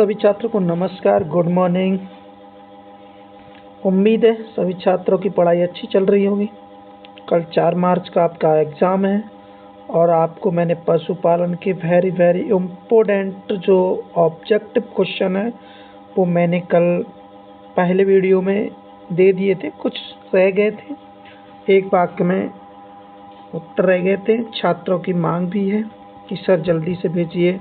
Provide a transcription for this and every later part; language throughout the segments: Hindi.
सभी छात्रों को नमस्कार, गुड मॉर्निंग। उम्मीद है सभी छात्रों की पढ़ाई अच्छी चल रही होगी। कल 4 मार्च का आपका एग्ज़ाम है और आपको मैंने पशुपालन के वेरी इम्पोर्टेंट जो ऑब्जेक्टिव क्वेश्चन है वो मैंने कल पहले वीडियो में दे दिए थे। कुछ रह गए थे, एक वाक्य में उत्तर रह गए थे। छात्रों की मांग भी है कि सर जल्दी से भेजिए,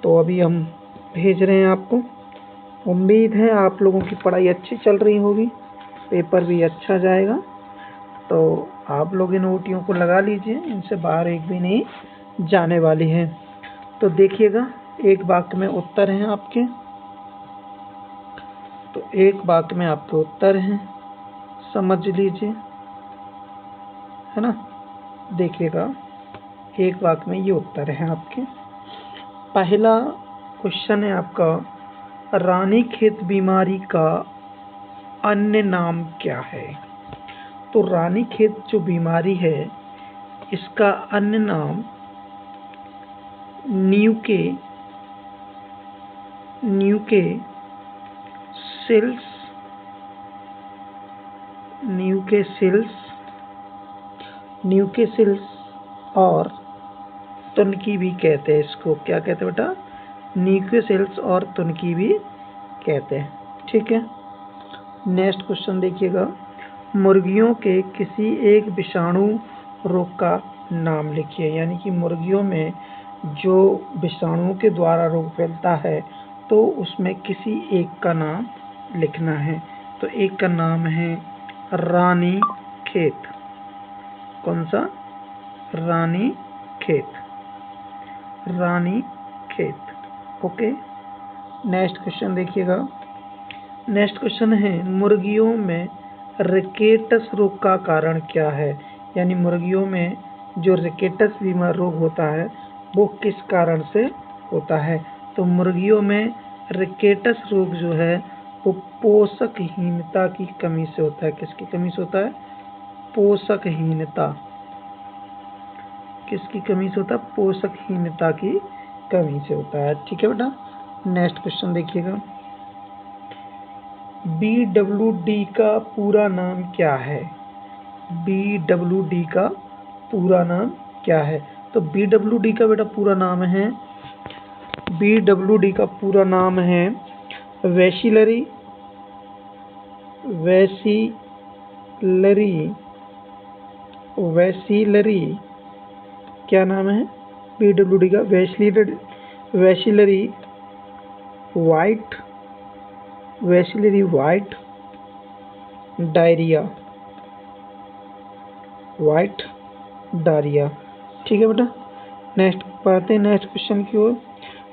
तो अभी हम भेज रहे हैं आपको। उम्मीद है आप लोगों की पढ़ाई अच्छी चल रही होगी, पेपर भी अच्छा जाएगा। तो आप लोग इन ओटियों को लगा लीजिए, इनसे बाहर एक भी नहीं जाने वाली है। तो देखिएगा, एक वाक्य में उत्तर हैं आपके, तो एक वाक्य में आपके उत्तर हैं, समझ लीजिए, है ना। देखिएगा, एक वाक्य में ये उत्तर हैं आपके। पहला क्वेश्चन है आपका, रानीखेत बीमारी का अन्य नाम क्या है। तो रानीखेत जो बीमारी है इसका अन्य नाम न्यूकेसिल्स और तुनकी भी कहते हैं। इसको क्या कहते हैं बेटा? न्यूकेसिल्स और तुनकी भी कहते हैं। ठीक है, नेक्स्ट क्वेश्चन देखिएगा, मुर्गियों के किसी एक विषाणु रोग का नाम लिखिए। यानी कि मुर्गियों में जो विषाणुओं के द्वारा रोग फैलता है तो उसमें किसी एक का नाम लिखना है। तो एक का नाम है रानीखेत। कौन सा? रानीखेत। ओके, नेक्स्ट क्वेश्चन देखिएगा। नेक्स्ट क्वेश्चन है, मुर्गियों में रिकेटस रोग का कारण क्या है। यानी मुर्गियों में जो रिकेटस बीमार रोग होता है वो किस कारण से होता है। तो मुर्गियों में रिकेटस रोग जो है वो पोषकहीनता की कमी से होता है। किसकी कमी से होता है? पोषकहीनता। किसकी कमी से होता है? पोषकहीनता की कमी से होता है। ठीक है बेटा, नेक्स्ट क्वेश्चन देखिएगा, BWD का पूरा नाम क्या है। BWD का पूरा नाम क्या है? तो BWD का बेटा पूरा नाम है, BWD का पूरा नाम है वैसिलरी क्या नाम है BWD का? वैसिलरी वाइट डायरिया। ठीक है बेटा, नेक्स्ट बढ़ते हैं नेक्स्ट क्वेश्चन की ओर।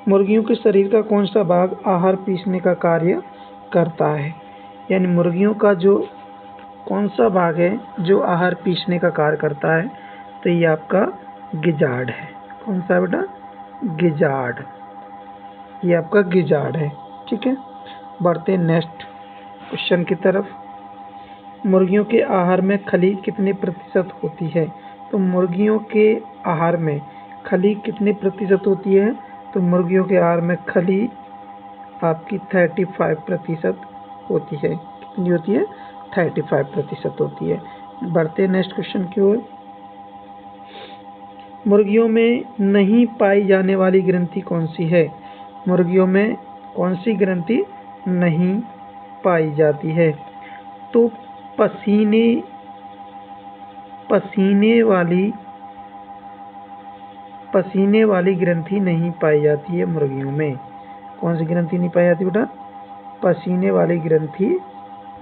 मुर्गियों के शरीर का कौन सा भाग आहार पीसने का कार्य करता है। यानी मुर्गियों का जो कौन सा भाग है जो आहार पीसने का कार्य करता है, तो ये आपका गिजार्ड है। कौन सा बेटा? गिजार्ड। ये आपका गिजार्ड है। ठीक है, बढ़ते हैं नेक्स्ट क्वेश्चन की तरफ। मुर्गियों के आहार में खली कितने प्रतिशत होती है। तो मुर्गियों के आहार में खली कितने प्रतिशत होती है। तो मुर्गियों के आहार में खली आपकी 35% होती है। कितनी होती है? 35% होती है। बढ़ते हैं नेक्स्ट क्वेश्चन की ओर। मुर्गियों में नहीं पाई जाने वाली ग्रंथि कौन सी है। मुर्गियों में कौन सी ग्रंथि नहीं पाई जाती है। तो पसीने वाली ग्रंथि नहीं पाई जाती है मुर्गियों में। कौन सी ग्रंथि नहीं पाई जाती बेटा? पसीने वाली ग्रंथि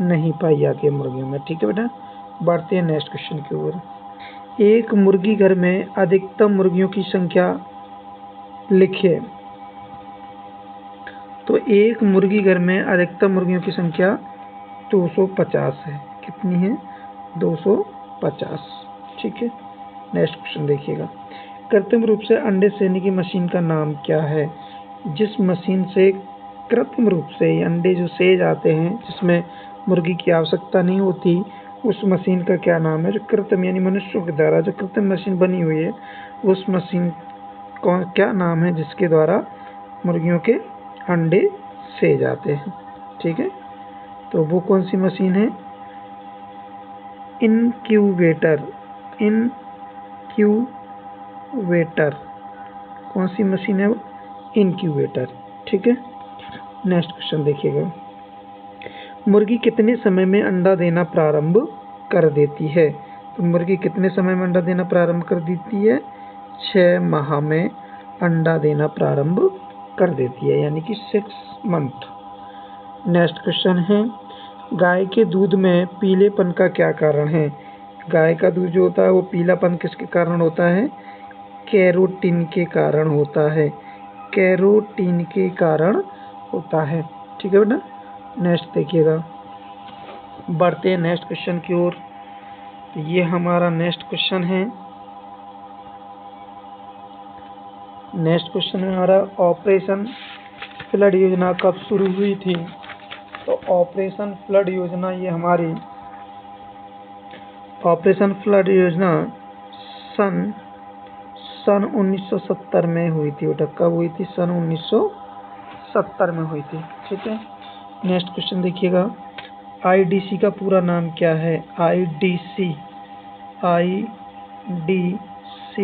नहीं पाई जाती है मुर्गियों में। ठीक है बेटा, बढ़ते हैं नेक्स्ट क्वेश्चन की ओर। एक मुर्गी घर में अधिकतम मुर्गियों की संख्या लिखिए। तो एक मुर्गी घर में अधिकतम मुर्गियों की संख्या 250 है। कितनी है? 250। ठीक है, नेक्स्ट क्वेश्चन देखिएगा, कृत्रिम रूप से अंडे सेने की मशीन का नाम क्या है। जिस मशीन से कृत्रिम रूप से अंडे जो सेए जाते हैं, जिसमें मुर्गी की आवश्यकता नहीं होती, उस मशीन का क्या नाम है। जो कृत्रिम यानी मनुष्यों के द्वारा जो कृत्रिम मशीन बनी हुई है, उस मशीन का क्या नाम है जिसके द्वारा मुर्गियों के अंडे से जाते हैं। ठीक है, तो वो कौन सी मशीन है? इनक्यूबेटर। इनक्यूबेटर कौन सी मशीन है? वो इनक्यूबेटर। ठीक है, नेक्स्ट क्वेश्चन देखिएगा। मुर्गी कितने समय में अंडा देना प्रारंभ कर देती है? तो मुर्गी कितने समय में अंडा देना प्रारंभ कर देती है? 6 माह में अंडा देना प्रारंभ कर देती है, यानी कि 6 मंथ। नेक्स्ट क्वेश्चन है, गाय के दूध में पीलेपन का क्या कारण है? गाय का दूध जो होता है वो पीलापन किसके कारण होता है? कैरोटीन के कारण होता है। कैरोटीन के कारण होता है। ठीक है बेटा, नेक्स्ट देखिएगा। बढ़ते हैं नेक्स्ट क्वेश्चन की ओर। तो ये हमारा नेक्स्ट क्वेश्चन है। नेक्स्ट क्वेश्चन है हमारा, ऑपरेशन फ्लड योजना कब शुरू हुई थी? तो ऑपरेशन फ्लड योजना, ये हमारी ऑपरेशन फ्लड योजना सन 1970 में हुई थी। बेटा कब हुई थी? सन 1970 में हुई थी। ठीक है, नेक्स्ट क्वेश्चन देखिएगा। आईडीसी का पूरा नाम क्या है? आईडीसी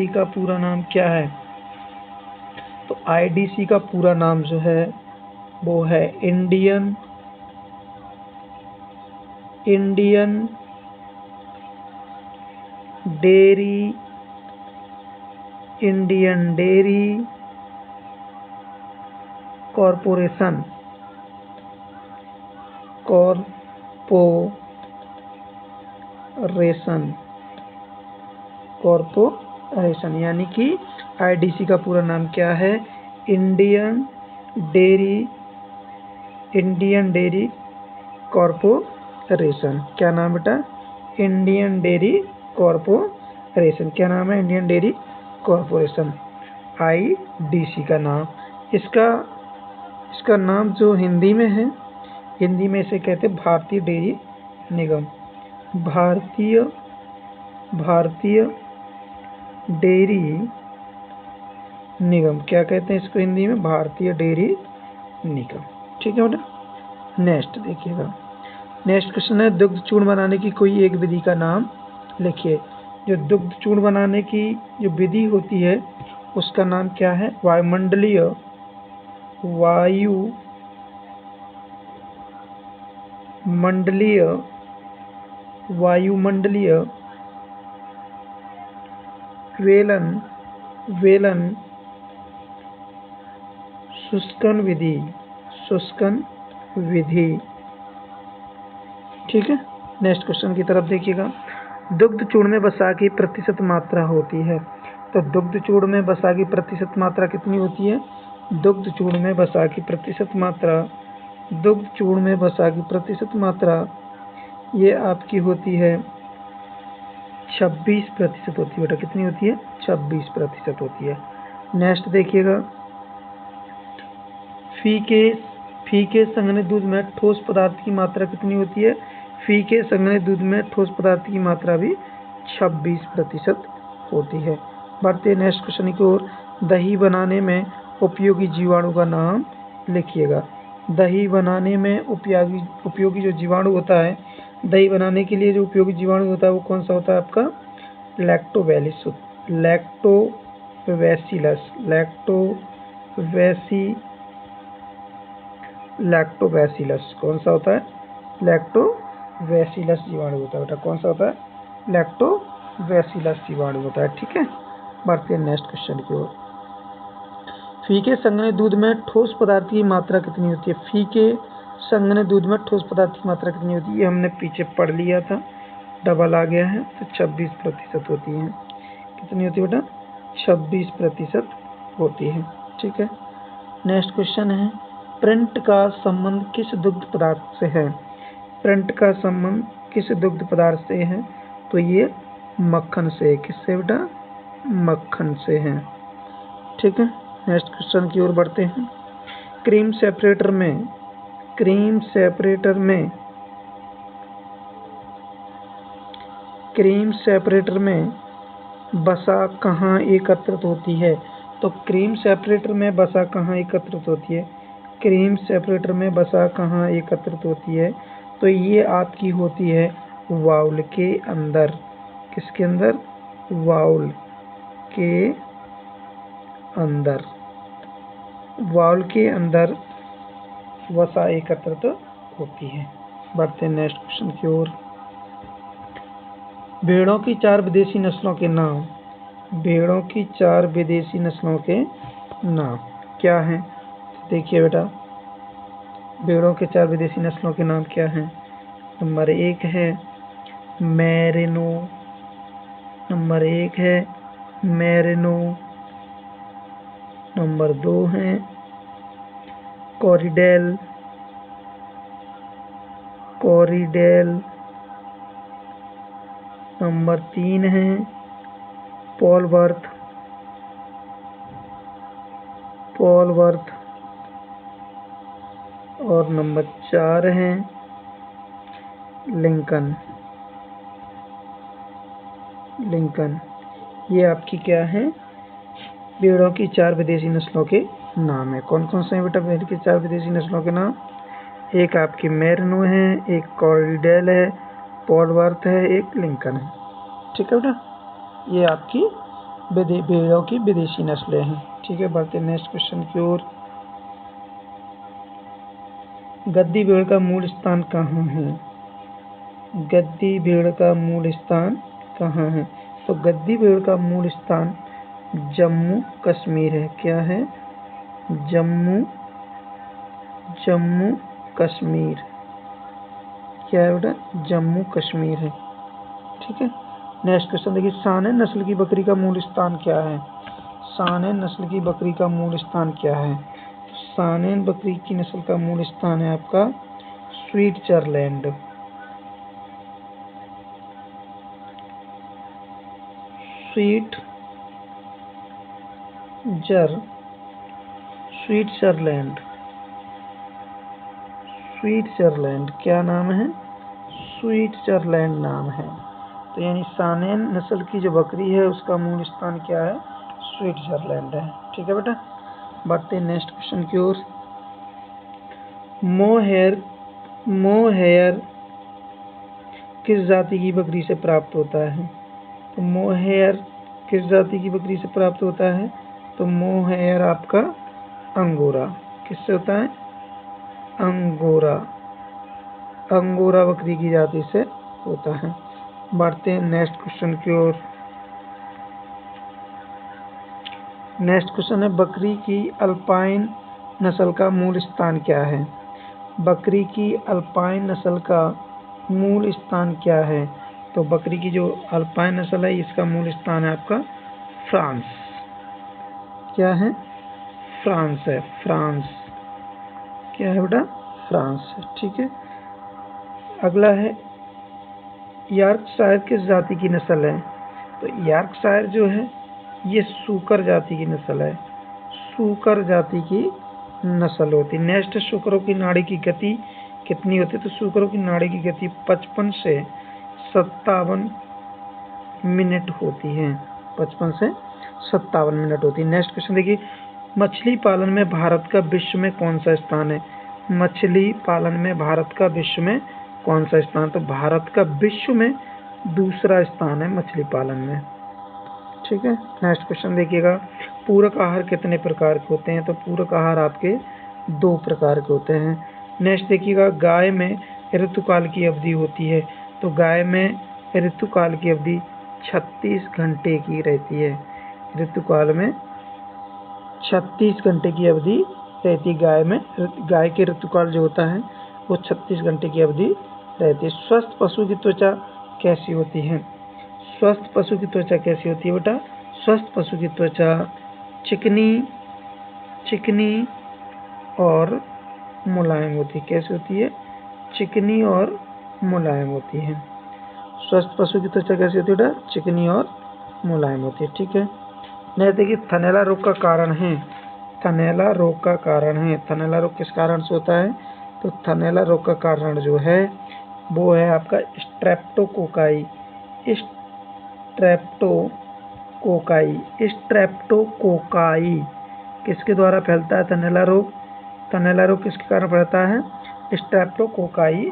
का पूरा नाम क्या है? तो आईडीसी का पूरा नाम जो है वो है इंडियन डेयरी कॉरपोरेशन। कॉरपोरेशन यानी कि आईडीसी का पूरा नाम क्या है? Indian dairy corporation. क्या नाम बेटा? Indian dairy corporation. क्या नाम है? इंडियन डेयरी कॉरपोरेशन, आईडीसी का नाम। इसका नाम जो हिंदी में है, हिंदी में इसे कहते हैं भारतीय डेयरी निगम। भारतीय डेयरी निगम, क्या कहते हैं इसको हिंदी में? भारतीय डेयरी निगम। ठीक है बेटा, नेक्स्ट देखिएगा। नेक्स्ट क्वेश्चन है, दुग्ध चूर्ण बनाने की कोई एक विधि का नाम लिखिए। जो दुग्ध चूर्ण बनाने की जो विधि होती है उसका नाम क्या है? वायुमंडलीय वेलन शुष्कन विधि। ठीक है, नेक्स्ट क्वेश्चन की तरफ देखिएगा। दुग्ध चूर्ण में वसा की प्रतिशत मात्रा होती है। तो दुग्ध चूर्ण में वसा की प्रतिशत मात्रा कितनी होती है? दुग्ध चूर्ण में वसा की प्रतिशत मात्रा ये आपकी होती है 26% होती है। बेटा कितनी होती है? 26% होती है। नेक्स्ट देखिएगा। फीके संघनित दूध में ठोस पदार्थ की मात्रा कितनी होती है? फीके संघनित दूध में ठोस पदार्थ की मात्रा भी 26% होती है। बढ़ते नेक्स्ट क्वेश्चन की ओर। दही बनाने में उपयोगी जीवाणु का नाम लिखिएगा। दही बनाने में उपयोगी जो जीवाणु होता है, दही बनाने के लिए जो उपयोगी जीवाणु होता है वो कौन सा होता है आपका? लैक्टोबैसिलस। कौन सा होता है? लैक्टोबैसिलस जीवाणु होता है। बेटा कौन सा होता है? लैक्टोबैसिलस जीवाणु होता है। ठीक है, बढ़ते हैं नेक्स्ट क्वेश्चन की ओर। फीके संघनित दूध में ठोस पदार्थ की मात्रा कितनी होती है? फीके संघनित दूध में ठोस पदार्थ की मात्रा कितनी होती है? ये हमने पीछे पढ़ लिया था, डबल आ गया है, तो 26% होती है। कितनी होती है बेटा? 26% होती है। ठीक है, नेक्स्ट क्वेश्चन है, प्रिंट का संबंध किस दुग्ध पदार्थ से है? प्रिंट का संबंध किस दुग्ध पदार्थ से है? तो ये मक्खन से। किससे बेटा? मक्खन से है। ठीक है, नेक्स्ट क्वेश्चन की ओर बढ़ते हैं। क्रीम सेपरेटर में वसा कहाँ एकत्रित होती है? तो क्रीम सेपरेटर में वसा कहाँ एकत्रित होती है? क्रीम सेपरेटर में वसा कहाँ एकत्रित होती है? तो ये आपकी होती है वाउल के अंदर। किसके अंदर? वाउल के अंदर। वाउल के अंदर वसा एकत्रित होती है। बढ़ते हैं नेक्स्ट क्वेश्चन की ओर। भेड़ों की 4 विदेशी नस्लों के नाम। भेड़ों की 4 विदेशी नस्लों के नाम क्या हैं? देखिए बेटा, भेड़ों के 4 विदेशी नस्लों के नाम क्या हैं? नंबर 1 है मैरिनो। नंबर 1 है मैरिनो। नंबर 2 है कोरिडेल। कोरिडेल। नंबर 3 है पॉलवर्थ। पॉलवर्थ। और नंबर 4 है लिंकन। लिंकन। ये आपकी क्या है? भेड़ों की 4 विदेशी नस्लों के नाम है। कौन कौन से हैं बेटा भेड़ की 4 विदेशी नस्लों के नाम? एक आपकी मैरिनो है, एक कॉरिडेल है, पॉलवर्थ है, एक लिंकन है। ठीक है बेटा, ये आपकी भेड़ों की विदेशी नस्लें हैं। ठीक है, बढ़ते नेक्स्ट क्वेश्चन की ओर। गद्दी भेड़ का मूल स्थान कहाँ है? गद्दी भेड़ का मूल स्थान कहाँ है? तो गद्दी भेड़ का मूल स्थान जम्मू कश्मीर है। क्या है? जम्मू कश्मीर। क्या है बेटा? जम्मू कश्मीर है। ठीक है, नेक्स्ट क्वेश्चन देखिए, सानेन नस्ल की बकरी का मूल स्थान क्या है? सानेन नस्ल की बकरी का मूल स्थान क्या है? सानेन बकरी की नस्ल का मूल स्थान है आपका स्विट्जरलैंड। स्विट्जरलैंड। स्विट्जरलैंड क्या नाम है? स्विट्जरलैंड नाम है। तो यानी सानेन नस्ल की जो बकरी है उसका मूल स्थान क्या है? स्विट्जरलैंड है। ठीक है बेटा, बढ़ते हैं नेक्स्ट क्वेश्चन की ओर। मोहेयर किस जाति की बकरी से प्राप्त होता है? तो मोहेयर किस जाति की बकरी से प्राप्त होता है? तो मोहेयर आपका अंगोरा। किससे होता है? अंगोरा। अंगोरा बकरी की जाति से होता है। बढ़ते हैं नेक्स्ट क्वेश्चन की ओर। नेक्स्ट क्वेश्चन है, बकरी की अल्पाइन नस्ल का मूल स्थान क्या है? बकरी की अल्पाइन नस्ल का मूल स्थान क्या है? तो बकरी की जो अल्पाइन नस्ल है इसका मूल स्थान है आपका फ्रांस। क्या है? फ्रांस है। फ्रांस। क्या है बेटा? फ्रांस है। ठीक है, अगला है यॉर्कशायर किस जाति की नस्ल है? तो यॉर्कशायर जो है ये सूकर जाति की नस्ल है। सूकर जाति की नस्ल होती है। नेक्स्ट, सूकरों की नाड़ी की गति कितनी होती है? तो सूकरों की नाड़ी की गति 55 से 57 मिनट होती है। 55 से 57 मिनट होती है। नेक्स्ट क्वेश्चन देखिए, मछली पालन में भारत का विश्व में कौन सा स्थान है? मछली पालन में भारत का विश्व में कौन सा स्थान? तो भारत का विश्व में दूसरा स्थान है मछली पालन में। ठीक है, नेक्स्ट क्वेश्चन देखिएगा, पूरक आहार कितने प्रकार के होते हैं? तो पूरक आहार आपके 2 प्रकार के होते हैं। नेक्स्ट देखिएगा, गाय में ऋतुकाल की अवधि होती है। तो गाय में ऋतुकाल की अवधि 36 घंटे की रहती है। ऋतुकाल में 36 घंटे की अवधि रहती है गाय में। गाय के ऋतुकाल जो होता है वो 36 घंटे की अवधि रहती है। स्वस्थ पशु की त्वचा कैसी होती है? स्वस्थ पशु की त्वचा कैसी होती है बेटा? स्वस्थ पशु की त्वचा चिकनी और मुलायम होती है। कैसी होती है? चिकनी और मुलायम होती है। स्वस्थ पशु की त्वचा कैसी होती है बेटा? चिकनी और मुलायम होती है। ठीक है, नहीं देखिए, थनैला रोग का कारण है। थनैला रोग का कारण है। थनैला रोग किस कारण से होता है? तो थनैला रोग का कारण जो है वो है आपका स्ट्रेप्टोकोकाई। स्ट्रेप्टोकोकाई किसके द्वारा फैलता है थनैला रोग? थनैला रोग किसके कारण फैलता है? स्ट्रेप्टोकोकाई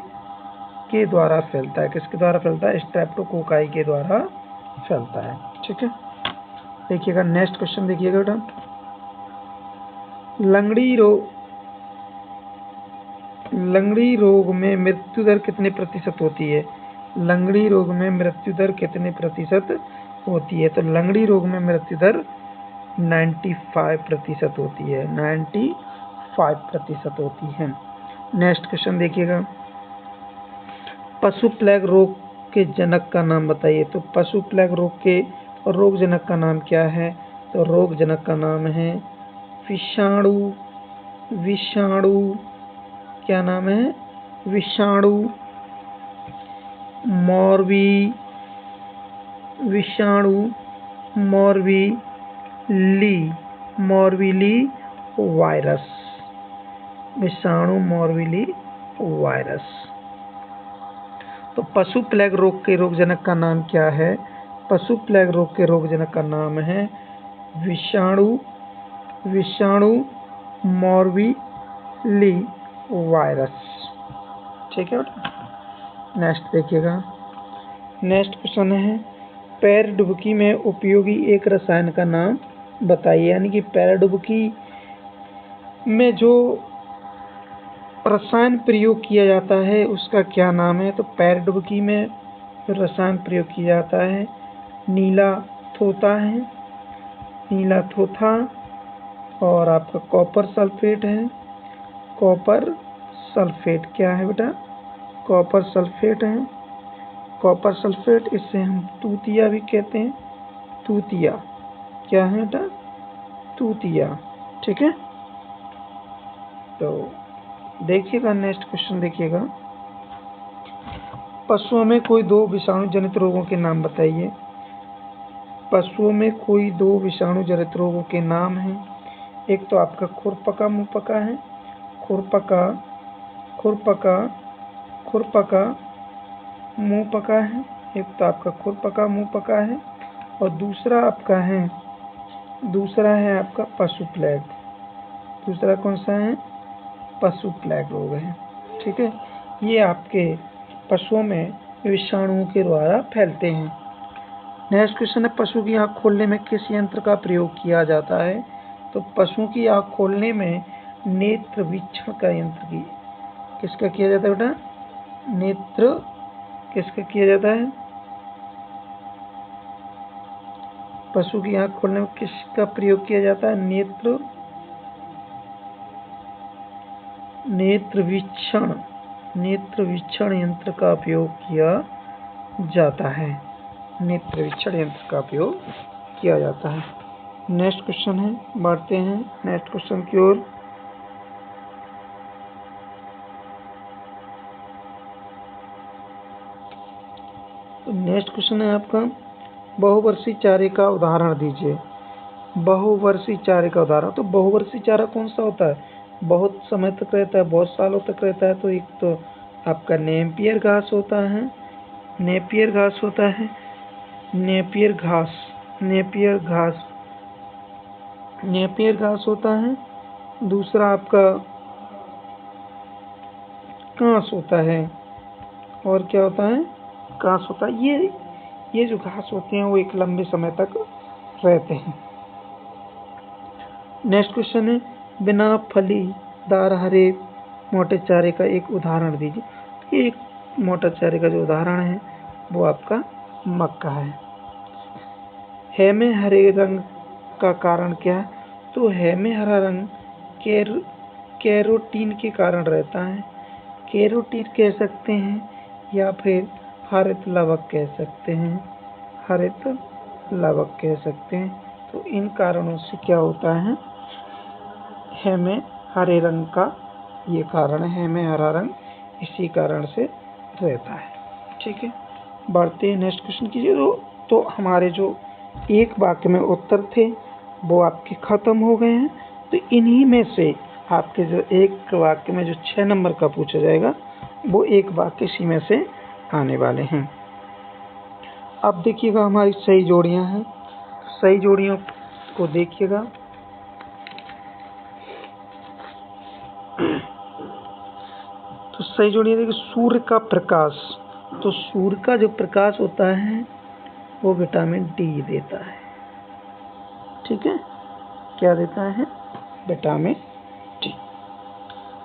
के द्वारा फैलता है। किसके द्वारा फैलता है? स्ट्रेप्टोकोकाई के द्वारा फैलता है। ठीक है, देखिएगा नेक्स्ट क्वेश्चन देखिएगा बेटा। लंगड़ी रोग में मृत्यु दर कितने प्रतिशत होती है? लंगड़ी रोग में मृत्यु दर कितने प्रतिशत होती है? तो लंगड़ी रोग में मृत्यु दर 95% होती है। 95% होती है। नेक्स्ट क्वेश्चन देखिएगा, पशु प्लेग रोग के जनक का नाम बताइए। तो पशु प्लेग रोग के रोग जनक का नाम क्या है? तो रोग जनक का नाम है विषाणु। क्या नाम है? विषाणु मोरबीली वायरस। विषाणु मोरबीली वायरस। तो पशु प्लेग रोग के रोगजनक का नाम क्या है? पशु प्लेग रोग के रोगजनक का नाम है विषाणु मोरबीली वायरस। ठीक है बेटा, नेक्स्ट देखिएगा। नेक्स्ट क्वेश्चन है, पैर डुबकी में उपयोगी एक रसायन का नाम बताइए। यानी कि पैर डुबकी में जो रसायन प्रयोग किया जाता है उसका क्या नाम है? तो पैर डुबकी में रसायन प्रयोग किया जाता है नीला थोथा और आपका कॉपर सल्फेट है। कॉपर सल्फेट क्या है बेटा? कॉपर सल्फेट है। कॉपर सल्फेट, इससे हम तूतिया भी कहते हैं। तूतिया क्या है बेटा? तूतिया। ठीक है, तो देखिएगा नेक्स्ट क्वेश्चन देखिएगा, पशुओं में कोई 2 विषाणु जनित रोगों के नाम बताइए। पशुओं में कोई 2 विषाणु जनित रोगों के नाम हैं। एक तो आपका खुरपका मुंहपका है। खुरपका मुंहपका है। एक तो आपका खुरपका मुंहपका है और दूसरा है आपका पशु प्लेग। दूसरा कौन सा है? पशु प्लेग रोग है। ठीक है, ये आपके पशुओं में विषाणुओं के द्वारा फैलते हैं। नेक्स्ट क्वेश्चन है, पशु की आंख खोलने में किस यंत्र का प्रयोग किया जाता है? तो पशु की आंख खोलने में नेत्र वीक्षण का यंत्र की किसका किया जाता है बेटा? नेत्र किसका किया जाता है? पशु की आंख खोलने में किसका प्रयोग किया जाता है? नेत्र वीक्षण यंत्र का उपयोग किया जाता है। नेत्र वीक्षण यंत्र का उपयोग किया जाता है। नेक्स्ट क्वेश्चन है, बढ़ते हैं नेक्स्ट क्वेश्चन की ओर। तो नेक्स्ट क्वेश्चन है आपका, बहुवर्षीय चारे का उदाहरण दीजिए। बहुवर्षीय चारे का उदाहरण, तो बहुवर्षीय चारा कौन सा होता है? बहुत समय तक रहता है, बहुत सालों तक रहता है। तो एक तो आपका नेपियर घास होता है। नेपियर घास होता है। दूसरा आपका कांस होता है। और क्या होता है? कांस होता है। ये जो घास होते हैं वो एक लंबे समय तक रहते हैं। नेक्स्ट क्वेश्चन है, बिना फलीदार हरे मोटे चारे का एक उदाहरण दीजिए। एक मोटा चारे का जो उदाहरण है वो आपका मक्का है। हेमे हरे रंग का कारण क्या है? तो हेमे हरा रंग कैरोटीन के कारण रहता है। कैरोटीन कह सकते हैं या फिर हरित लवक कह सकते हैं। तो इन कारणों से क्या होता है? हेमे हरे रंग का ये कारण है। हेमे हरा रंग इसी कारण से रहता है। ठीक है, बढ़ते हैं नेक्स्ट क्वेश्चन कीजिए। तो हमारे जो एक वाक्य में उत्तर थे वो आपके खत्म हो गए हैं। तो इन्हीं में से आपके जो एक वाक्य में जो 6 नंबर का पूछा जाएगा वो एक वाक्य इसी में से आने वाले हैं। अब देखिएगा हमारी सही जोड़ियां हैं। सही जोड़ियों को देखिएगा। तो सही जोड़िए, देखिए सूर्य का प्रकाश, तो सूर्य का जो प्रकाश होता है वो विटामिन डी देता है। ठीक है, क्या देता है? Vitamin D.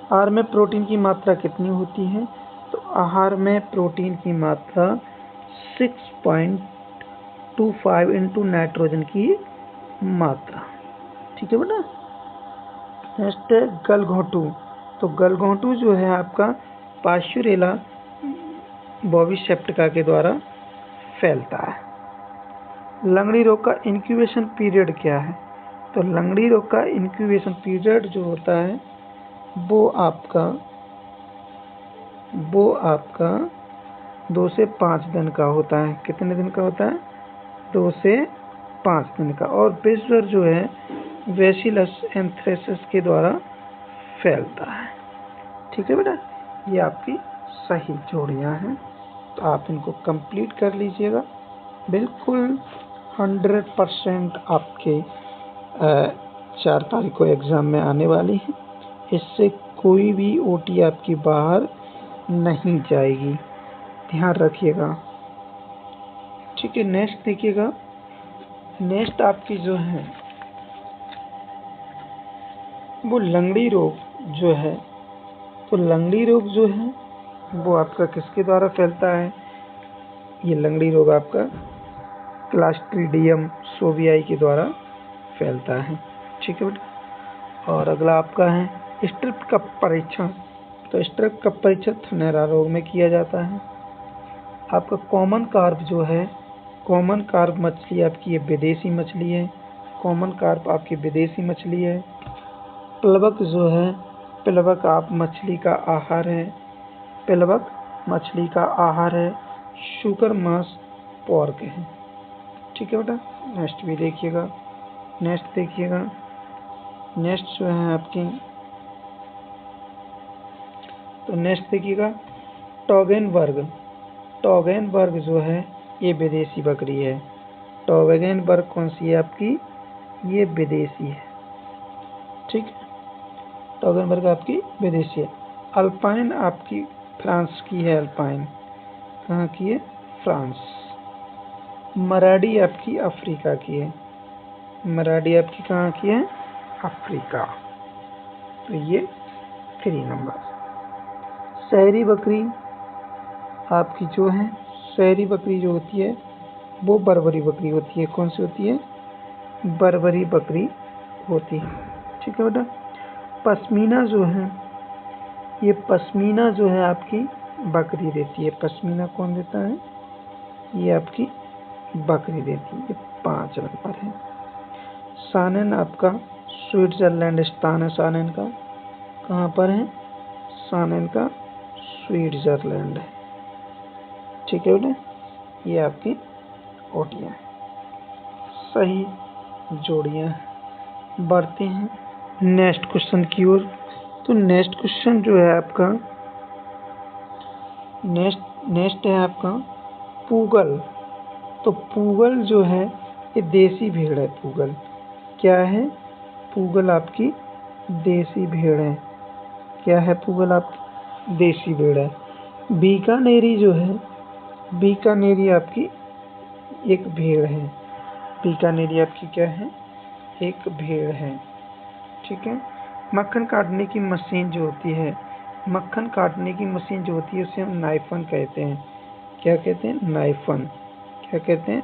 आहार में प्रोटीन की मात्रा कितनी होती है? तो आहार में प्रोटीन की मात्रा 6.25 इंटू नाइट्रोजन की मात्रा। ठीक है बेटा। नेक्स्ट है गलघोंटू। तो गलघोंटू जो है आपका पार्श्यूरेला बोविसेप्टिका के द्वारा फैलता है। लंगड़ी रोग का इंक्यूबेशन पीरियड क्या है? तो लंगड़ी रोग का इंक्यूबेशन पीरियड जो होता है वो आपका 2 से 5 दिन का होता है। कितने दिन का होता है? 2 से 5 दिन का। और विषज्वर जो है बैसिलस एंथ्रेसिस के द्वारा फैलता है। ठीक है बेटा, ये आपकी सही जोड़ियां हैं, तो आप इनको कंप्लीट कर लीजिएगा। बिल्कुल 100% आपके 4 तारीख को एग्ज़ाम में आने वाली है। इससे कोई भी ओटी आपकी बाहर नहीं जाएगी, ध्यान रखिएगा। ठीक है, नेक्स्ट देखिएगा। नेक्स्ट आपकी जो है वो लंगड़ी रोग जो है, तो लंगड़ी रोग जो है वो आपका किसके द्वारा फैलता है? ये लंगड़ी रोग आपका क्लास्ट्रीडियम सोवियाई के द्वारा फैलता है। ठीक है बेटा। और अगला आपका है स्ट्रिप का परीक्षण। तो स्ट्रिप का परीक्षण थनैला रोग में किया जाता है। आपका कॉमन कार्प जो है, कॉमन कार्प मछली आपकी ये विदेशी मछली है। कॉमन कार्प आपकी विदेशी मछली है। प्लवक जो है, प्लवक आप मछली का आहार है। प्लवक मछली का आहार है। शुगर मांस पोर्क है। ठीक है बेटा। नेक्स्ट भी देखिएगा। नेक्स्ट देखिएगा। नेक्स्ट जो है आपकी, तो नेक्स्ट देखिएगा टॉगेनबर्ग। टॉगेनबर्ग जो है ये विदेशी बकरी है। टॉगेनबर्ग कौन सी है आपकी? ये विदेशी है। ठीक है, टॉगेनबर्ग आपकी विदेशी है। अल्पाइन आपकी फ्रांस की है। अल्पाइन कहाँ की है? फ्रांस। मराडी आपकी अफ्रीका की है। मराडी आपकी कहाँ की है? अफ्रीका। तो ये 3 नंबर। शहरी बकरी आपकी जो है, शहरी बकरी जो होती है वो बर्बरी बकरी होती है। कौन सी होती है? बर्बरी बकरी होती है। ठीक है बेटा। पश्मीना जो है, ये पश्मीना जो है आपकी बकरी देती है। पश्मीना कौन देता है? ये आपकी बकरी देती है। ये 5 नंबर है। सानेन आपका स्विट्जरलैंड स्थान है। सानेन का कहाँ पर है? सानेन का स्विट्जरलैंड है। ठीक है बेटा, ये आपकी ओटियाँ सही जोड़ियाँ बढ़ते हैं नेक्स्ट क्वेश्चन की ओर। तो नेक्स्ट क्वेश्चन जो है आपका, नेक्स्ट है आपका पूगल। तो पूगल जो है ये देसी भेड़ है। पूगल क्या है? पूगल आपकी देसी भेड़ है। क्या है? पूगल आपकी देसी भेड़ है। बीकानेरी जो है, बीकानेरी आपकी एक भेड़ है। बीकानेरी आपकी क्या है? एक भेड़ है। ठीक है। मक्खन काटने की मशीन जो होती है, मक्खन काटने की मशीन जो होती है उसे हम नाइफन कहते हैं। क्या कहते हैं? नाइफन। क्या कहते हैं?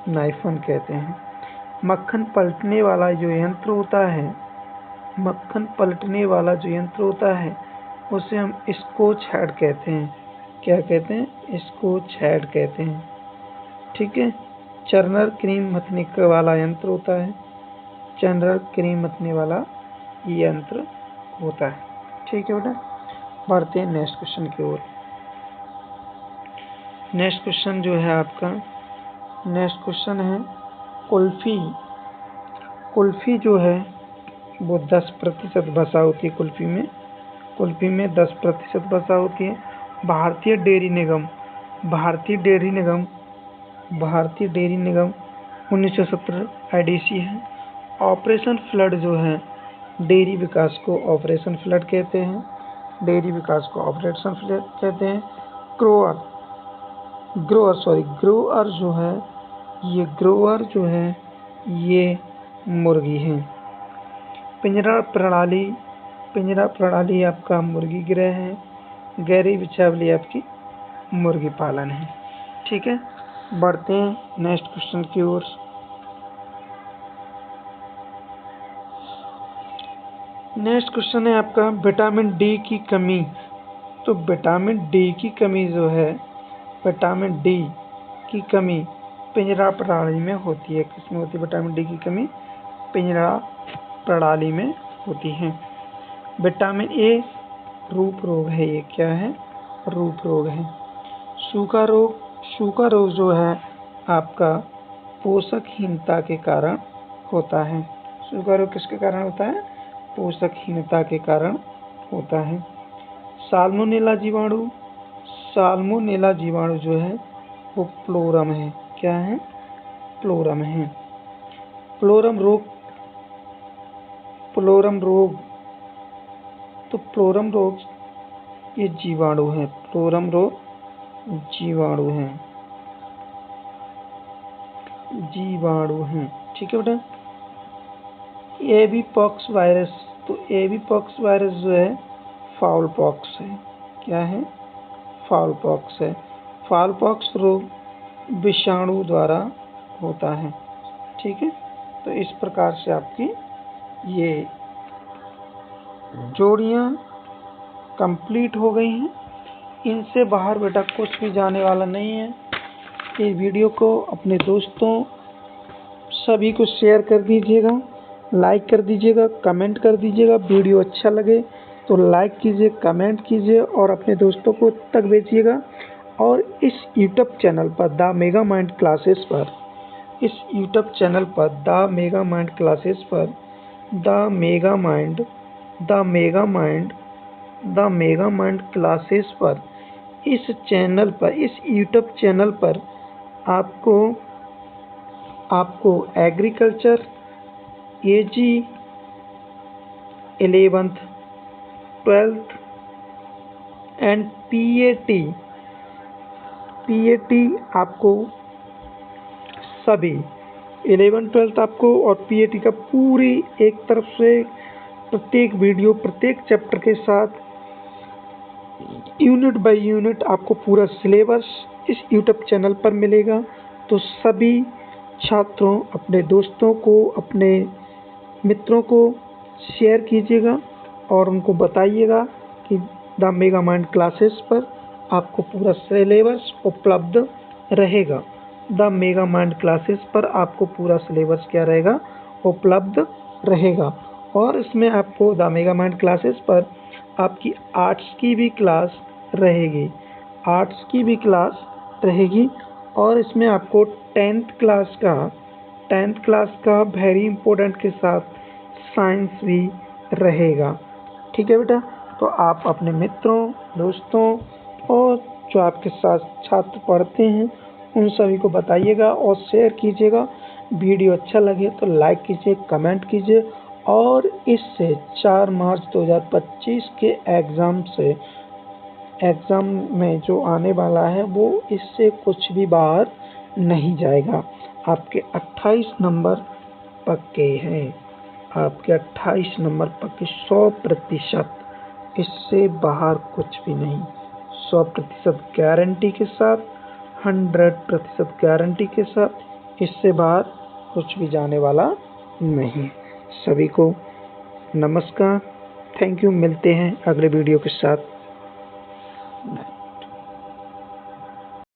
नाइफन कहते हैं। मक्खन पलटने वाला जो यंत्र होता है, मक्खन पलटने वाला जो यंत्र होता है उसे हम स्कॉच हेड कहते हैं। क्या कहते हैं? स्कॉच हेड कहते हैं। ठीक है। चर्नर क्रीम मथने वाला यंत्र होता है। चर्नर क्रीम मथने वाला यंत्र होता है। ठीक है बेटा, बढ़ते हैं नेक्स्ट क्वेश्चन की ओर। नेक्स्ट क्वेश्चन जो है आपका, नेक्स्ट क्वेश्चन है कुल्फी। कुल्फी जो है वो 10% वसा होती है। कुल्फी में 10% वसा होती है। भारतीय डेयरी निगम, भारतीय डेयरी निगम 1970 आईडीसी है। ऑपरेशन फ्लड जो है डेयरी विकास को ऑपरेशन फ्लड कहते हैं। डेयरी विकास को ऑपरेशन फ्लड कहते हैं। ग्रोअर जो है ये मुर्गी है। पिंजरा प्रणाली आपका मुर्गी गृह है। गहरी बिछावली आपकी मुर्गी पालन है। ठीक है, बढ़ते हैं नेक्स्ट क्वेश्चन की ओर। नेक्स्ट क्वेश्चन है आपका विटामिन डी की कमी। तो विटामिन डी की कमी जो है, विटामिन डी की कमी पिंजरा प्रणाली में होती है। किसमें होती है विटामिन डी की कमी? पिंजरा प्रणाली में होती है। विटामिन ए रूप रोग है। ये क्या है? रूप रोग है। सूखा रोग जो है आपका पोषकहीनता के कारण होता है। सूखा रोग किसके कारण होता है? पोषकहीनता के कारण होता है। साल्मोनेला जीवाणु जो है वो फ्लोरम है। क्या है? फ्लोरम है। फ्लोरम रोग तो फ्लोरम रोग ये जीवाणु है। फ्लोरम रोग जीवाणु है। ठीक है बेटा। एबीपॉक्स वायरस, तो एबीपॉक्स वायरस जो है फाउल पॉक्स है। क्या है? फाउल पॉक्स है। फाउल पॉक्स रोग विषाणु द्वारा होता है। ठीक है, तो इस प्रकार से आपकी ये जोड़ियाँ कंप्लीट हो गई हैं। इनसे बाहर बेटा कुछ भी जाने वाला नहीं है। इस वीडियो को अपने दोस्तों सभी को शेयर कर दीजिएगा, लाइक कर दीजिएगा, कमेंट कर दीजिएगा। वीडियो अच्छा लगे तो लाइक कीजिए, कमेंट कीजिए और अपने दोस्तों को तक भेजिएगा। और इस यूट्यूब चैनल पर द मेगा माइंड क्लासेस पर इस यूट्यूब चैनल पर आपको agriculture AG 11th 12th and PAT आपको सभी 11th 12th आपको और पीएटी का पूरी एक तरफ से प्रत्येक वीडियो प्रत्येक चैप्टर के साथ यूनिट बाय यूनिट आपको पूरा सिलेबस इस यूट्यूब चैनल पर मिलेगा। तो सभी छात्रों अपने दोस्तों को, अपने मित्रों को शेयर कीजिएगा और उनको बताइएगा कि द मेगा माइंड क्लासेस पर आपको पूरा सिलेबस उपलब्ध रहेगा। द मेगा माइंड क्लासेस पर आपको पूरा सिलेबस क्या रहेगा? उपलब्ध रहेगा। और इसमें आपको द मेगा माइंड क्लासेस पर आपकी आर्ट्स की भी क्लास रहेगी। और इसमें आपको 10th क्लास का वेरी इंपॉर्टेंट के साथ साइंस भी रहेगा। ठीक है बेटा, तो आप अपने मित्रों, दोस्तों और जो आपके साथ छात्र पढ़ते हैं उन सभी को बताइएगा और शेयर कीजिएगा। वीडियो अच्छा लगे तो लाइक कीजिए, कमेंट कीजिए और इससे 4 मार्च 2025 के एग्ज़ाम में जो आने वाला है वो इससे कुछ भी बाहर नहीं जाएगा। आपके 28 नंबर पक्के हैं। आपके 28 नंबर पक्के 100%। इससे बाहर कुछ भी नहीं। 100% गारंटी के साथ, 100% गारंटी के साथ, इससे बाहर कुछ भी जाने वाला नहीं। सभी को नमस्कार, थैंक यू। मिलते हैं अगले वीडियो के साथ।